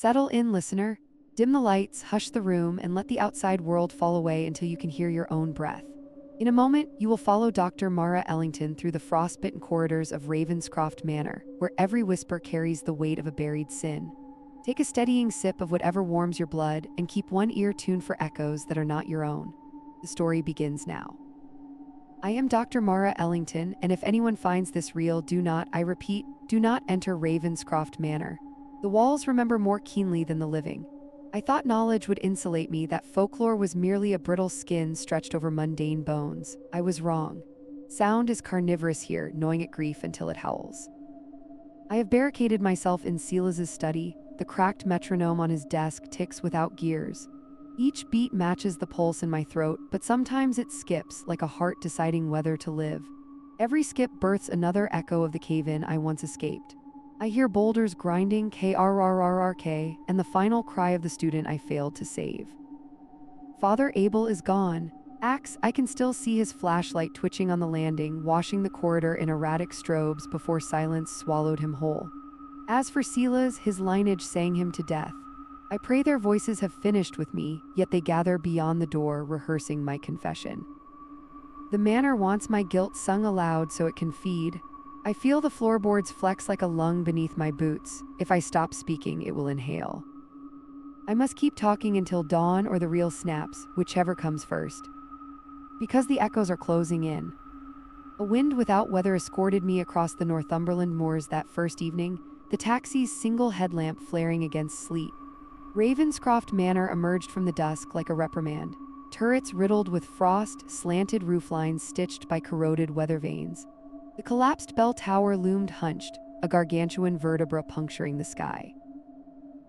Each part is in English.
Settle in, listener. Dim the lights, hush the room, and let the outside world fall away until you can hear your own breath. In a moment, you will follow Dr. Mara Ellington through the frost-bitten corridors of Ravenscroft Manor, where every whisper carries the weight of a buried sin. Take a steadying sip of whatever warms your blood and keep one ear tuned for echoes that are not your own. The story begins now. I am Dr. Mara Ellington, and if anyone finds this real, I repeat, do not enter Ravenscroft Manor. The walls remember more keenly than the living. I thought knowledge would insulate me, that folklore was merely a brittle skin stretched over mundane bones. I was wrong. Sound is carnivorous here, gnawing at grief until it howls. I have barricaded myself in Silas's study. The cracked metronome on his desk ticks without gears. Each beat matches the pulse in my throat, but sometimes it skips, like a heart deciding whether to live. Every skip births another echo of the cave-in I once escaped. I hear boulders grinding, krrrrk, and the final cry of the student I failed to save. Father Abel is gone. Axe, I can still see his flashlight twitching on the landing, washing the corridor in erratic strobes before silence swallowed him whole. As for Silas, his lineage sang him to death. I pray their voices have finished with me, yet they gather beyond the door, rehearsing my confession. The manor wants my guilt sung aloud so it can feed. I feel the floorboards flex like a lung beneath my boots. If I stop speaking, it will inhale. I must keep talking until dawn or the reel snaps, whichever comes first. Because the echoes are closing in. A wind without weather escorted me across the Northumberland moors that first evening, the taxi's single headlamp flaring against sleet. Ravenscroft Manor emerged from the dusk like a reprimand. Turrets riddled with frost, slanted rooflines stitched by corroded weather vanes. The collapsed bell tower loomed hunched, a gargantuan vertebra puncturing the sky.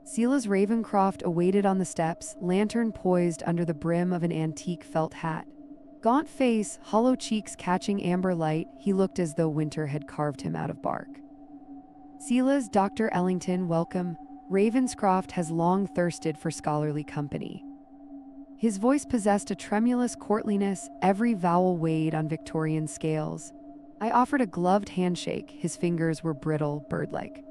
Silas Ravenscroft awaited on the steps, lantern poised under the brim of an antique felt hat. Gaunt face, hollow cheeks catching amber light, he looked as though winter had carved him out of bark. Silas, Dr. Ellington, welcome. Ravenscroft has long thirsted for scholarly company. His voice possessed a tremulous courtliness, every vowel weighed on Victorian scales. I offered a gloved handshake. His fingers were brittle, bird-like.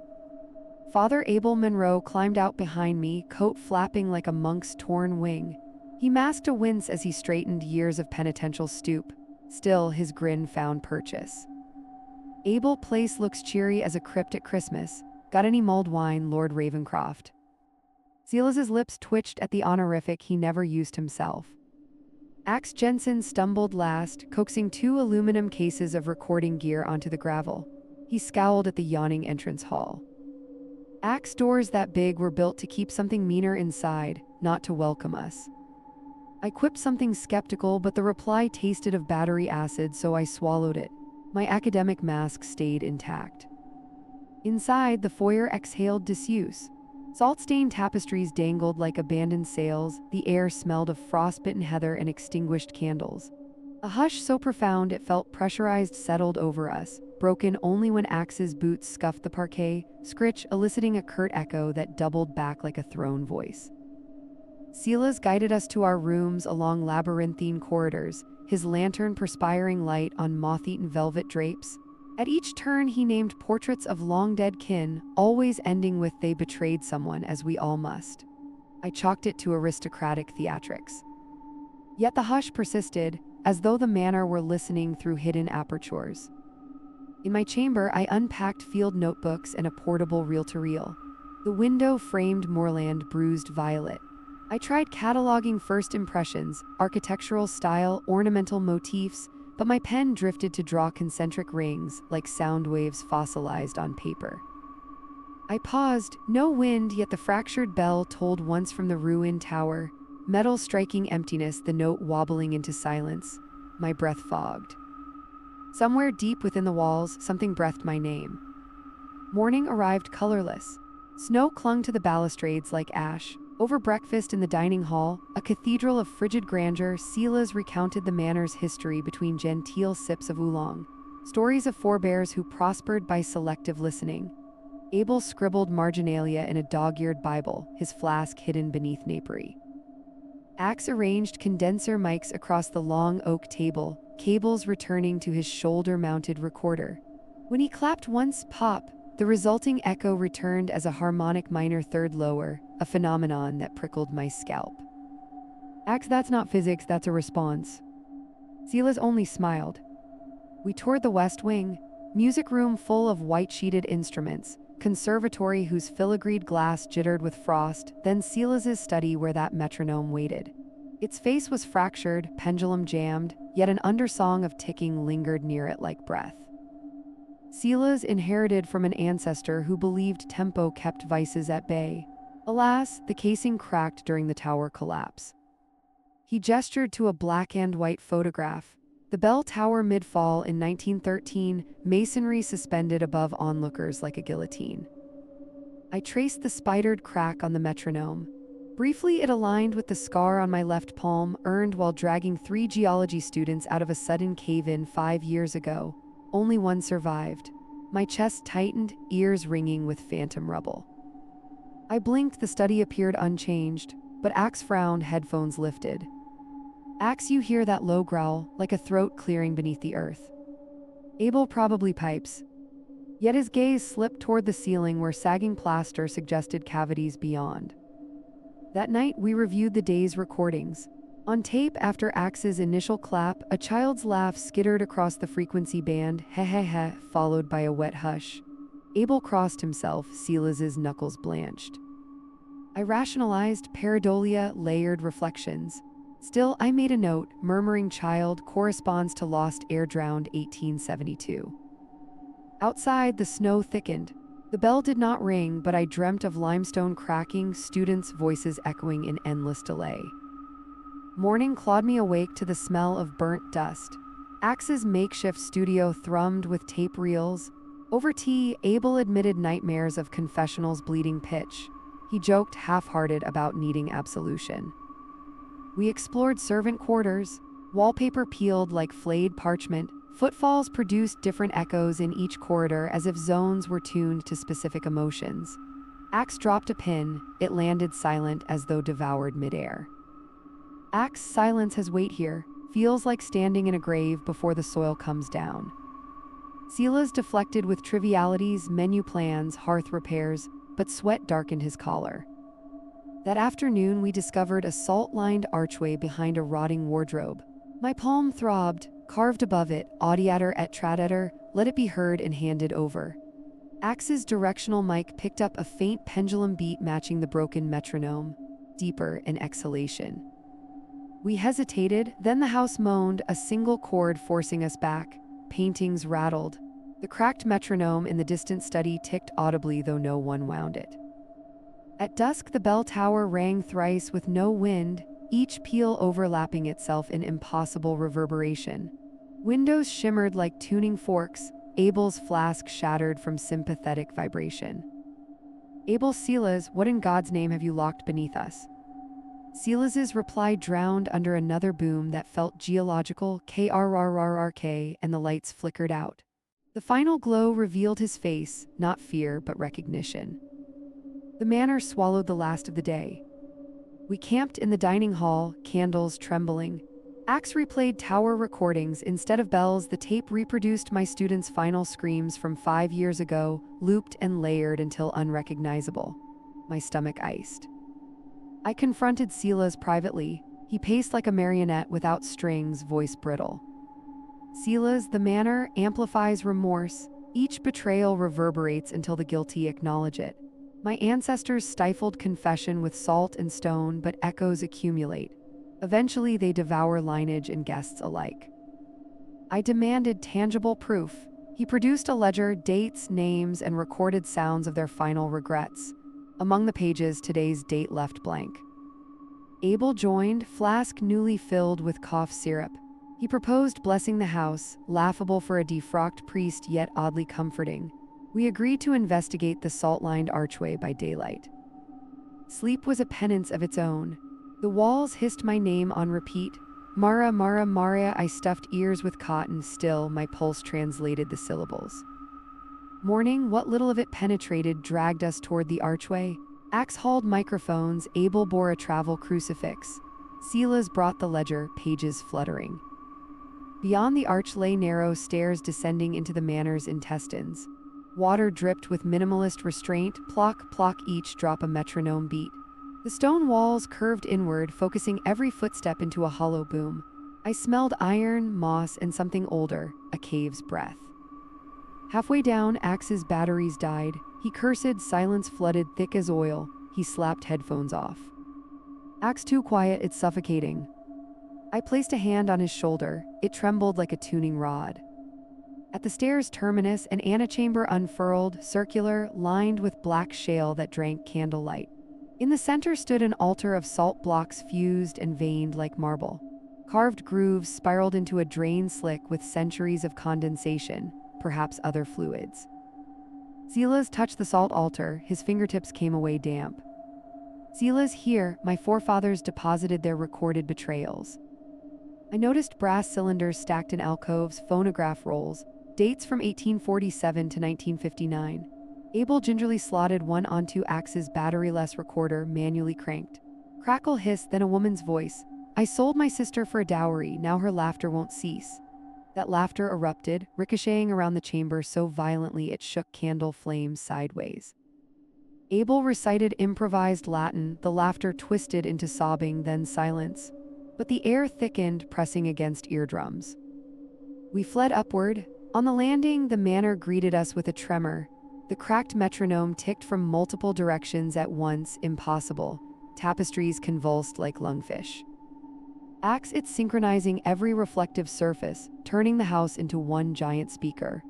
Father Abel Monroe climbed out behind me, coat flapping like a monk's torn wing. He masked a wince as he straightened years of penitential stoop. Still, his grin found purchase. Abel Place looks cheery as a crypt at Christmas. Got any mulled wine, Lord Ravenscroft? Silas's lips twitched at the honorific he never used himself. Axe Jensen stumbled last, coaxing 2 aluminum cases of recording gear onto the gravel. He scowled at the yawning entrance hall. Axe doors that big were built to keep something meaner inside, not to welcome us. I quipped something skeptical, but the reply tasted of battery acid, so I swallowed it. My academic mask stayed intact. Inside, the foyer exhaled disuse. Salt-stained tapestries dangled like abandoned sails, the air smelled of frost-bitten heather and extinguished candles. A hush so profound it felt pressurized settled over us, broken only when Axe's boots scuffed the parquet, scritch eliciting a curt echo that doubled back like a thrown voice. Silas guided us to our rooms along labyrinthine corridors, his lantern perspiring light on moth-eaten velvet drapes. At each turn he named portraits of long-dead kin, always ending with "they betrayed someone, as we all must." I chalked it to aristocratic theatrics. Yet the hush persisted, as though the manor were listening through hidden apertures. In my chamber I unpacked field notebooks and a portable reel-to-reel. The window framed moorland bruised violet. I tried cataloging first impressions, architectural style, ornamental motifs, but my pen drifted to draw concentric rings, like sound waves fossilized on paper. I paused, no wind, yet the fractured bell tolled once from the ruined tower, metal striking emptiness, the note wobbling into silence. My breath fogged. Somewhere deep within the walls, something breathed my name. Morning arrived colorless. Snow clung to the balustrades like ash. Over breakfast in the dining hall, a cathedral of frigid grandeur, Silas recounted the manor's history between genteel sips of oolong, stories of forebears who prospered by selective listening. Abel scribbled marginalia in a dog-eared Bible, his flask hidden beneath napery. Axe arranged condenser mics across the long oak table, cables returning to his shoulder-mounted recorder. When he clapped once, pop, the resulting echo returned as a harmonic minor third lower, a phenomenon that prickled my scalp. Axe, that's not physics, that's a response. Silas only smiled. We toured the West Wing, music room full of white-sheeted instruments, conservatory whose filigreed glass jittered with frost, then Silas's study where that metronome waited. Its face was fractured, pendulum jammed, yet an undersong of ticking lingered near it like breath. Silas inherited from an ancestor who believed tempo kept vices at bay. Alas, the casing cracked during the tower collapse. He gestured to a black and white photograph. The bell tower mid-fall in 1913, masonry suspended above onlookers like a guillotine. I traced the spidered crack on the metronome. Briefly, it aligned with the scar on my left palm, earned while dragging 3 geology students out of a sudden cave-in 5 years ago. Only one survived. My chest tightened, ears ringing with phantom rubble. I blinked, the study appeared unchanged, but Axe frowned, headphones lifted. Axe, you hear that low growl, like a throat clearing beneath the earth. Abel probably pipes. Yet his gaze slipped toward the ceiling where sagging plaster suggested cavities beyond. That night, we reviewed the day's recordings. On tape, after Axe's initial clap, a child's laugh skittered across the frequency band, heh heh heh, followed by a wet hush. Abel crossed himself, Silas's knuckles blanched. I rationalized, pareidolia, layered reflections. Still, I made a note, murmuring child corresponds to lost air drowned 1872. Outside, the snow thickened. The bell did not ring, but I dreamt of limestone cracking, students' voices echoing in endless delay. Morning clawed me awake to the smell of burnt dust. Axe's makeshift studio thrummed with tape reels. Over tea, Abel admitted nightmares of confessional's bleeding pitch. He joked half-hearted about needing absolution. We explored servant quarters. Wallpaper peeled like flayed parchment. Footfalls produced different echoes in each corridor as if zones were tuned to specific emotions. Axe dropped a pin. It landed silent as though devoured midair. Axe, silence has weight here. Feels like standing in a grave before the soil comes down. Silas deflected with trivialities, menu plans, hearth repairs, but sweat darkened his collar. That afternoon, we discovered a salt-lined archway behind a rotting wardrobe. My palm throbbed, carved above it, audiator et tradeator, let it be heard and handed over. Axe's directional mic picked up a faint pendulum beat matching the broken metronome, deeper in exhalation. We hesitated, then the house moaned, a single chord forcing us back. Paintings rattled. The cracked metronome in the distant study ticked audibly, though no one wound it. At dusk, the bell tower rang thrice with no wind, each peal overlapping itself in impossible reverberation. Windows shimmered like tuning forks. Abel's flask shattered from sympathetic vibration. Abel, Silas, what in God's name have you locked beneath us? Silas's reply drowned under another boom that felt geological, krrrrk, and the lights flickered out. The final glow revealed his face, not fear but recognition. The manor swallowed the last of the day. We camped in the dining hall, candles trembling. Axe replayed tower recordings. Instead of bells, the tape reproduced my students' final screams from 5 years ago, looped and layered until unrecognizable. My stomach iced. I confronted Silas privately. He paced like a marionette without strings, voice brittle. Silas, the manor amplifies remorse. Each betrayal reverberates until the guilty acknowledge it. My ancestors stifled confession with salt and stone, but echoes accumulate. Eventually, they devour lineage and guests alike. I demanded tangible proof. He produced a ledger, dates, names, and recorded sounds of their final regrets. Among the pages, today's date left blank. Abel joined, flask newly filled with cough syrup. He proposed blessing the house, laughable for a defrocked priest yet oddly comforting. We agreed to investigate the salt-lined archway by daylight. Sleep was a penance of its own. The walls hissed my name on repeat. Mara, Mara, Maria. I stuffed ears with cotton. Still, my pulse translated the syllables. Morning, what little of it penetrated, dragged us toward the archway. Axe hauled microphones. Abel bore a travel crucifix. Silas brought the ledger, pages fluttering. Beyond the arch lay narrow stairs descending into the manor's intestines. Water dripped with minimalist restraint, plock, plock, each drop a metronome beat. The stone walls curved inward, focusing every footstep into a hollow boom. I smelled iron, moss, and something older, a cave's breath. Halfway down, Axe's batteries died. He cursed, silence flooded thick as oil. He slapped headphones off. Axe too quiet, it's suffocating. I placed a hand on his shoulder. It trembled like a tuning rod. At the stairs' terminus, an antechamber unfurled, circular, lined with black shale that drank candlelight. In the center stood an altar of salt blocks fused and veined like marble. Carved grooves spiraled into a drain slick with centuries of condensation, perhaps other fluids. Silas touched the salt altar, his fingertips came away damp. Silas, here, my forefathers deposited their recorded betrayals. I noticed brass cylinders stacked in alcoves, phonograph rolls, dates from 1847 to 1959. Abel gingerly slotted one onto Axe's battery-less recorder, manually cranked. Crackle hiss, then a woman's voice. I sold my sister for a dowry, now her laughter won't cease. That laughter erupted, ricocheting around the chamber so violently it shook candle flames sideways. Abel recited improvised Latin, the laughter twisted into sobbing, then silence. But the air thickened, pressing against eardrums. We fled upward. On the landing, the manor greeted us with a tremor. The cracked metronome ticked from multiple directions at once, impossible. Tapestries convulsed like lungfish. Axe, it's synchronizing every reflective surface, turning the house into one giant speaker.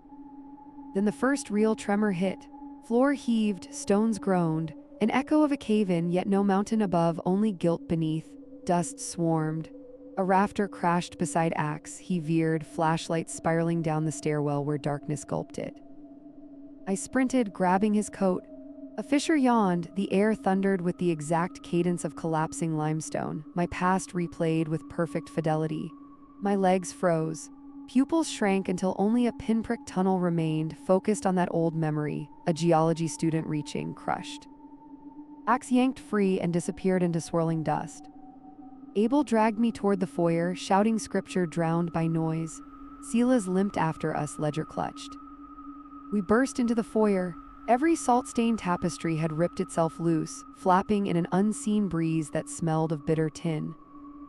Then the first real tremor hit. Floor heaved, stones groaned, an echo of a cave-in, yet no mountain above, only guilt beneath. Dust swarmed. A rafter crashed beside Axe. He veered, flashlights spiraling down the stairwell where darkness gulped it. I sprinted, grabbing his coat. A fissure yawned, the air thundered with the exact cadence of collapsing limestone, my past replayed with perfect fidelity. My legs froze. Pupils shrank until only a pinprick tunnel remained, focused on that old memory, a geology student reaching, crushed. Axe yanked free and disappeared into swirling dust. Abel dragged me toward the foyer, shouting scripture drowned by noise. Silas limped after us, ledger clutched. We burst into the foyer. Every salt-stained tapestry had ripped itself loose, flapping in an unseen breeze that smelled of bitter tin.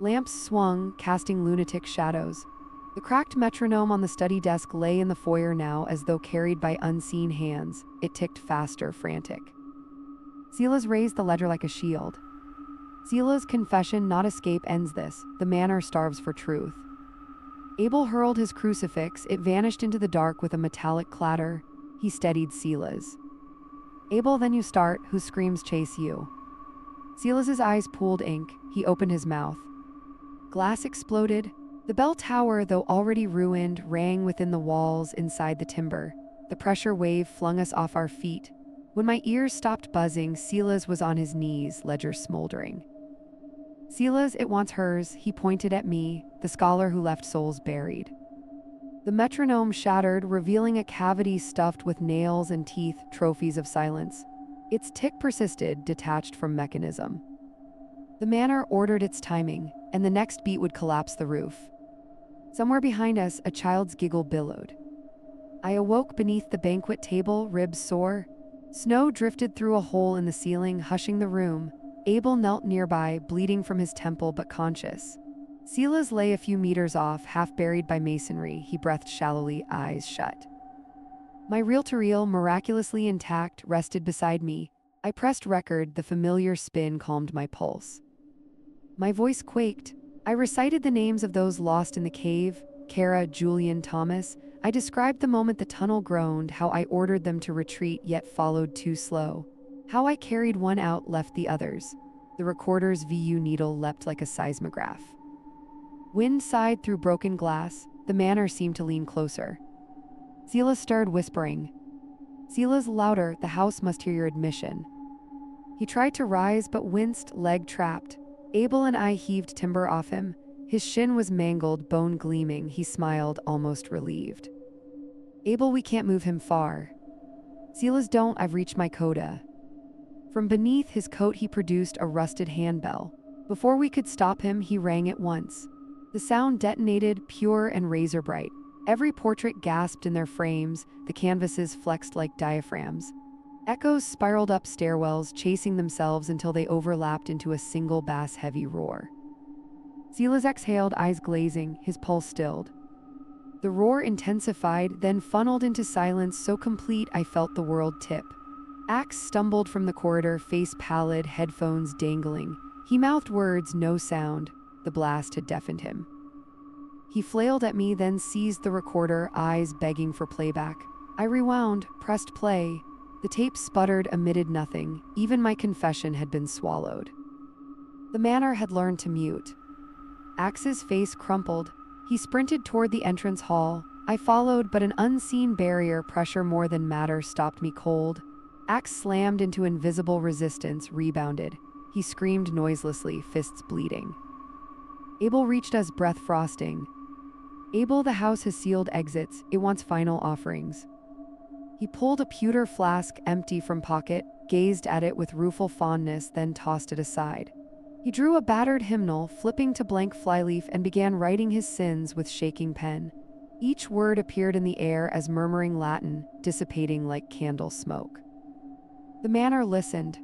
Lamps swung, casting lunatic shadows. The cracked metronome on the study desk lay in the foyer now as though carried by unseen hands. It ticked faster, frantic. Silas raised the ledger like a shield. Silas' confession, not escape, ends this. The manor starves for truth. Abel hurled his crucifix. It vanished into the dark with a metallic clatter. He steadied Silas. Abel, then you start. Whose screams chase you? Silas's eyes pooled ink. He opened his mouth. Glass exploded. The bell tower, though already ruined, rang within the walls inside the timber. The pressure wave flung us off our feet. When my ears stopped buzzing, Silas was on his knees, ledger smoldering. Silas, it wants hers. He pointed at me, the scholar who left souls buried. The metronome shattered, revealing a cavity stuffed with nails and teeth, trophies of silence. Its tick persisted, detached from mechanism. The manor ordered its timing, and the next beat would collapse the roof. Somewhere behind us, a child's giggle billowed. I awoke beneath the banquet table, ribs sore. Snow drifted through a hole in the ceiling, hushing the room. Abel knelt nearby, bleeding from his temple but conscious. Silas lay a few meters off, half buried by masonry. He breathed shallowly, eyes shut. My reel-to-reel, miraculously intact, rested beside me. I pressed record, the familiar spin calmed my pulse. My voice quaked. I recited the names of those lost in the cave, Kara, Julian, Thomas. I described the moment the tunnel groaned, how I ordered them to retreat yet followed too slow. How I carried one out, left the others. The recorder's VU needle leapt like a seismograph. Wind sighed through broken glass. The manor seemed to lean closer. Silas stirred, whispering. Silas, louder, the house must hear your admission. He tried to rise but winced, leg trapped. Abel and I heaved timber off him. His shin was mangled, bone gleaming. He smiled, almost relieved. Abel, we can't move him far. Silas, don't, I've reached my quota. From beneath his coat he produced a rusted handbell. Before we could stop him, he rang it once. The sound detonated, pure and razor bright. Every portrait gasped in their frames, the canvases flexed like diaphragms. Echoes spiraled up stairwells, chasing themselves until they overlapped into a single bass-heavy roar. Silas exhaled, eyes glazing, his pulse stilled. The roar intensified, then funneled into silence so complete I felt the world tip. Axe stumbled from the corridor, face pallid, headphones dangling. He mouthed words, no sound. The blast had deafened him. He flailed at me, then seized the recorder, eyes begging for playback. I rewound, pressed play. The tape sputtered, emitted nothing. Even my confession had been swallowed. The manor had learned to mute. Axe's face crumpled. He sprinted toward the entrance hall. I followed, but an unseen barrier, pressure more than matter, stopped me cold. Axe slammed into invisible resistance, rebounded. He screamed noiselessly, fists bleeding. Abel reached us, breath frosting. Abel, the house has sealed exits. It wants final offerings. He pulled a pewter flask empty from pocket, gazed at it with rueful fondness, then tossed it aside. He drew a battered hymnal, flipping to blank flyleaf, and began writing his sins with shaking pen. Each word appeared in the air as murmuring Latin, dissipating like candle smoke. The manor listened.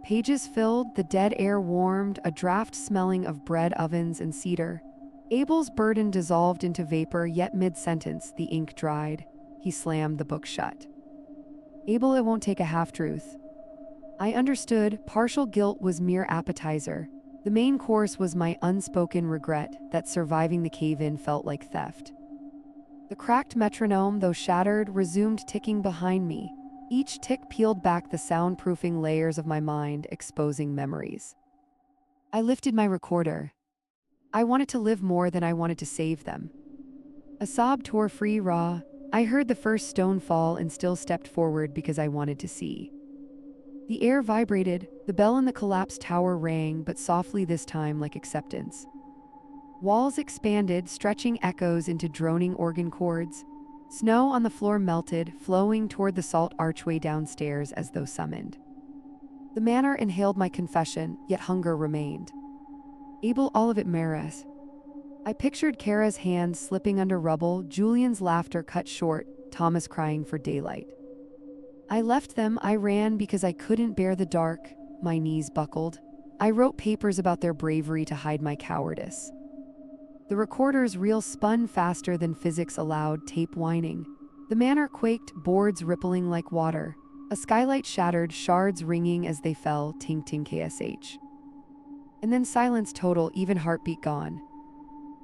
Pages filled, the dead air warmed, a draft smelling of bread ovens and cedar. Abel's burden dissolved into vapor, yet mid-sentence the ink dried. He slammed the book shut. Abel, it won't take a half-truth. I understood, partial guilt was mere appetizer. The main course was my unspoken regret that surviving the cave-in felt like theft. The cracked metronome, though shattered, resumed ticking behind me. Each tick peeled back the soundproofing layers of my mind, exposing memories. I lifted my recorder. I wanted to live more than I wanted to save them. A sob tore free raw. I heard the first stone fall and still stepped forward because I wanted to see. The air vibrated, the bell in the collapsed tower rang, but softly this time, like acceptance. Walls expanded, stretching echoes into droning organ chords. Snow on the floor melted, flowing toward the salt archway downstairs as though summoned. The manor inhaled my confession, yet hunger remained. Abel, all of it Maris. I pictured Kara's hands slipping under rubble, Julian's laughter cut short, Thomas crying for daylight. I left them, I ran because I couldn't bear the dark, my knees buckled. I wrote papers about their bravery to hide my cowardice. The recorder's reel spun faster than physics allowed, tape whining. The manor quaked, boards rippling like water. A skylight shattered, shards ringing as they fell, ting-ting ksh. And then silence total, even heartbeat gone.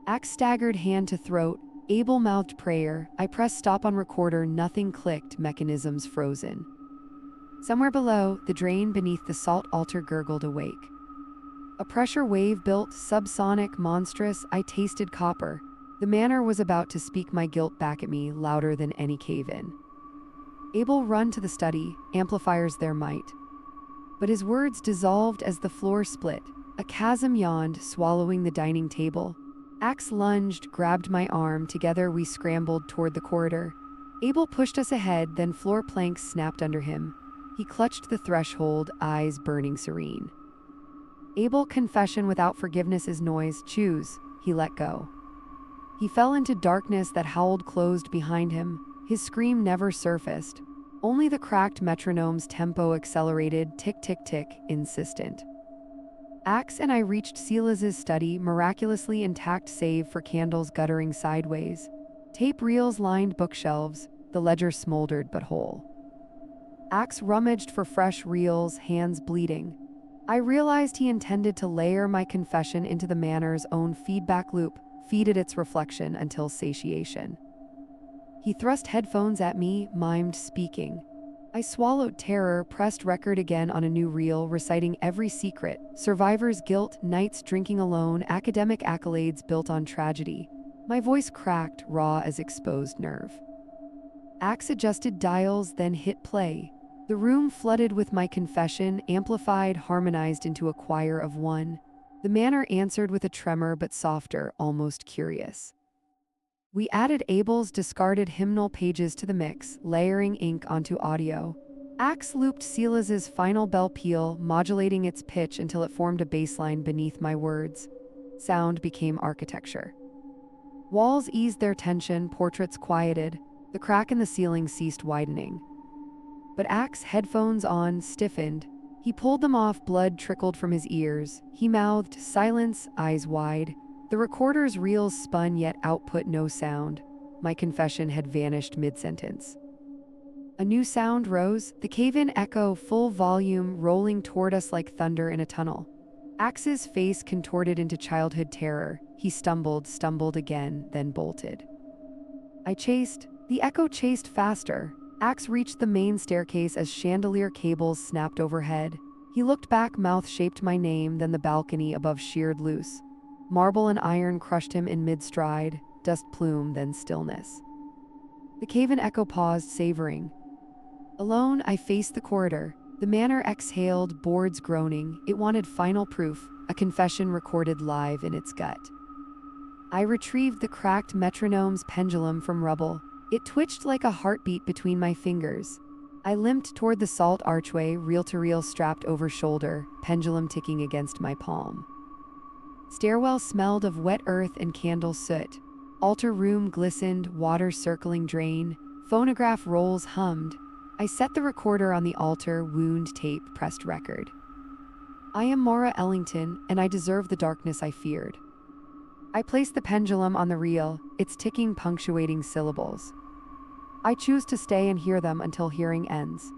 Axe staggered hand to throat, Abel mouthed prayer. I pressed stop on recorder, nothing clicked, mechanisms frozen. Somewhere below, the drain beneath the salt altar gurgled awake. A pressure wave built, subsonic, monstrous. I tasted copper. The manor was about to speak my guilt back at me, louder than any cave-in. Abel run to the study, amplifiers their might. But his words dissolved as the floor split. A chasm yawned, swallowing the dining table. Axe lunged, grabbed my arm. Together we scrambled toward the corridor. Abel pushed us ahead, then floor planks snapped under him. He clutched the threshold, eyes burning serene. Abel, confession without forgiveness is noise. Choose. He let go. He fell into darkness that howled closed behind him. His scream never surfaced. Only the cracked metronome's tempo accelerated, tick-tick-tick, insistent. Axe and I reached Silas's study, miraculously intact save for candles guttering sideways. Tape reels lined bookshelves, the ledger smoldered but whole. Axe rummaged for fresh reels, hands bleeding. I realized he intended to layer my confession into the manor's own feedback loop, feed it its reflection until satiation. He thrust headphones at me, mimed speaking. I swallowed terror, pressed record again on a new reel, reciting every secret, survivor's guilt, nights drinking alone, academic accolades built on tragedy. My voice cracked, raw as exposed nerve. Axe adjusted dials, then hit play. The room flooded with my confession, amplified, harmonized into a choir of one. The manor answered with a tremor but softer, almost curious. We added Abel's discarded hymnal pages to the mix, layering ink onto audio. Axe looped Silas's final bell peal, modulating its pitch until it formed a bassline beneath my words. Sound became architecture. Walls eased their tension, portraits quieted. The crack in the ceiling ceased widening. But Axe, headphones on, stiffened. He pulled them off, blood trickled from his ears. He mouthed, "Silence," eyes wide. The recorder's reels spun, yet output no sound. My confession had vanished mid-sentence. A new sound rose, the cave-in echo, full volume, rolling toward us like thunder in a tunnel. Axe's face contorted into childhood terror. He stumbled again, then bolted. I chased. The echo chased faster. Axe reached the main staircase as chandelier cables snapped overhead. He looked back, mouth shaped my name, then the balcony above sheared loose. Marble and iron crushed him in mid-stride, dust plume, then stillness. The cave-in echo paused, savoring. Alone, I faced the corridor. The manor exhaled, boards groaning. It wanted final proof, a confession recorded live in its gut. I retrieved the cracked metronome's pendulum from rubble. It twitched like a heartbeat between my fingers. I limped toward the salt archway, reel-to-reel strapped over shoulder, pendulum ticking against my palm. Stairwell smelled of wet earth and candle soot. Altar room glistened, water circling drain. Phonograph rolls hummed. I set the recorder on the altar, wound tape pressed record. I am Maura Ellington, and I deserve the darkness I feared. I placed the pendulum on the reel, its ticking punctuating syllables. I choose to stay and hear them until hearing ends.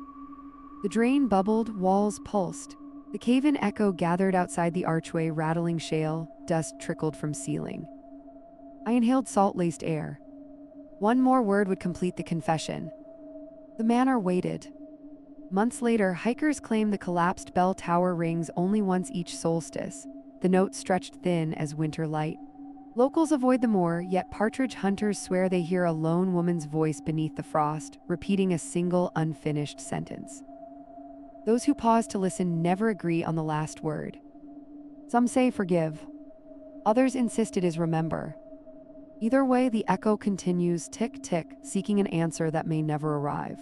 The drain bubbled, walls pulsed. The cave-in echo gathered outside the archway, rattling shale, dust trickled from ceiling. I inhaled salt-laced air. One more word would complete the confession. The manor waited. Months later, hikers claim the collapsed bell tower rings only once each solstice. The note stretched thin as winter light. Locals avoid the moor, yet partridge hunters swear they hear a lone woman's voice beneath the frost, repeating a single unfinished sentence. Those who pause to listen never agree on the last word. Some say forgive. Others insist it is remember. Either way, the echo continues, tick-tick, seeking an answer that may never arrive.